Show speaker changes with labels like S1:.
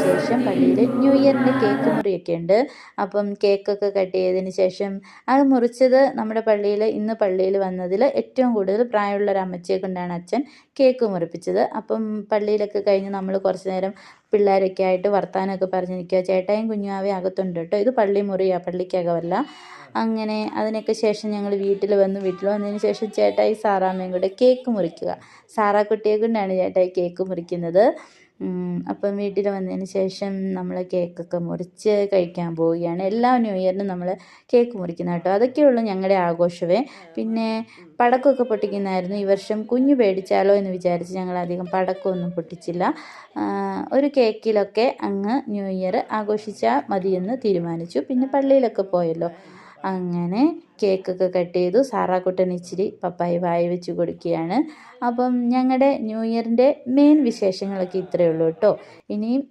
S1: ശേഷം പള്ളിയിൽ new ഇയറിൻ്റെ cake മുറിയൊക്കെ ഉണ്ട്. അപ്പം കേക്കൊക്കെ കട്ട് ചെയ്തതിന് ശേഷം അത് മുറിച്ചത് നമ്മുടെ പള്ളിയിൽ ഇന്ന് പള്ളിയിൽ വന്നതിൽ ഏറ്റവും കൂടുതൽ പ്രായമുള്ള ഒരു അമ്മച്ചിയെ കൊണ്ടാണ് അച്ഛൻ കേക്ക് മുറിപ്പിച്ചത്. അപ്പം പള്ളിയിലൊക്കെ കഴിഞ്ഞ് നമ്മൾ കുറച്ച് നേരം പിള്ളേരൊക്കെ ആയിട്ട് വർത്താനമൊക്കെ പറഞ്ഞ് നിൽക്കുക. ചേട്ടായും കുഞ്ഞുമാവേ അകത്തുണ്ട് കേട്ടോ. ഇത് പള്ളി മുറിയാണ്, പള്ളിക്കകമല്ല. അങ്ങനെ അതിനൊക്കെ ശേഷം ഞങ്ങൾ വീട്ടിൽ വന്നതിന് ശേഷം ചേട്ടായി സാറാമ്മയും കൂടെ കേക്ക് മുറിക്കുക. സാറാക്കുട്ടിയെ കൊണ്ടാണ് ചേട്ടായി കേക്ക് മുറിക്കുന്നത്. അപ്പം വീട്ടിൽ വന്നതിന് ശേഷം നമ്മൾ കേക്കൊക്കെ മുറിച്ച് കഴിക്കാൻ പോവുകയാണ്. എല്ലാ ന്യൂ ഇയറിനും നമ്മൾ കേക്ക് മുറിക്കുന്ന കേട്ടോ. അതൊക്കെയുള്ളൂ ഞങ്ങളുടെ ആഘോഷമേ. പിന്നെ പടക്കമൊക്കെ പൊട്ടിക്കുന്നതായിരുന്നു. ഈ വർഷം കുഞ്ഞു പേടിച്ചാലോ എന്ന് വിചാരിച്ച് ഞങ്ങൾ അധികം പടക്കമൊന്നും പൊട്ടിച്ചില്ല. ഒരു കേക്കിലൊക്കെ അങ്ങ് ന്യൂ ഇയർ ആഘോഷിച്ചാൽ മതിയെന്ന് തീരുമാനിച്ചു. പിന്നെ പള്ളിയിലൊക്കെ പോയല്ലോ. അങ്ങനെ കേക്കൊക്കെ കട്ട് ചെയ്തു. സാറാക്കുട്ടൻ ഇച്ചിരി പപ്പായ വായി വെച്ച് കൊടുക്കുകയാണ്. അപ്പം ഞങ്ങളുടെ ന്യൂ ഇയറിൻ്റെ മെയിൻ വിശേഷങ്ങളൊക്കെ ഇത്രയേ ഉള്ളൂ കേട്ടോ. ഇനിയും